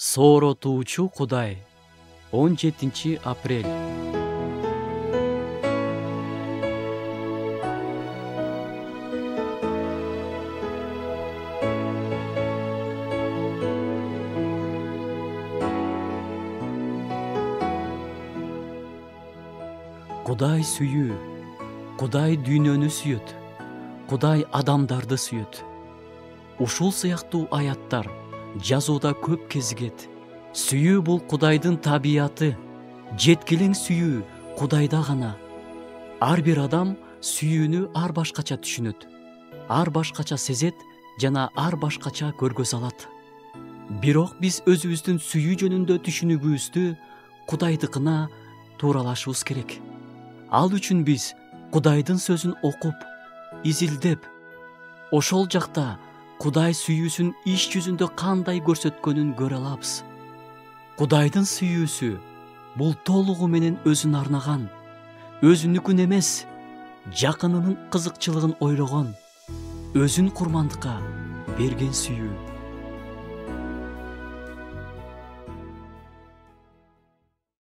Сооротуучу Кудай. 17 апрель. Кудай сүйүү. Кудай дүйнөнү сүйөт. Кудай адамдарды сүйөт. Ушул сыяктуу аяттар жазууда көп кезигет. Сүйүү бул Кудайдын табияты. Жеткилең сүйүү Кудайда гана. Ар бир адам сүйүүнү ар башкача түшүнөт, ар башкача сезет жана ар башкача көргөз алат. Бирок биз өзүбүздүн сүйүү жөнүндө түшүнүгүбүздү Кудайдыкына тууралашыбыз керек. Ал үчүн биз Кудайдын сөзүн окуп, изилдеп, ошол жакта Кудай сүйүүсүн иш жүзүндө кандай көрсөткөнүн көрө алабыз. Кудайдын сүйүүсү бул толугу менен өзүн арнаган, өзүнүкүн эмес, жакынынын кызыкчылыгын ойлогон, өзүн курмандыкка берген сүйүү.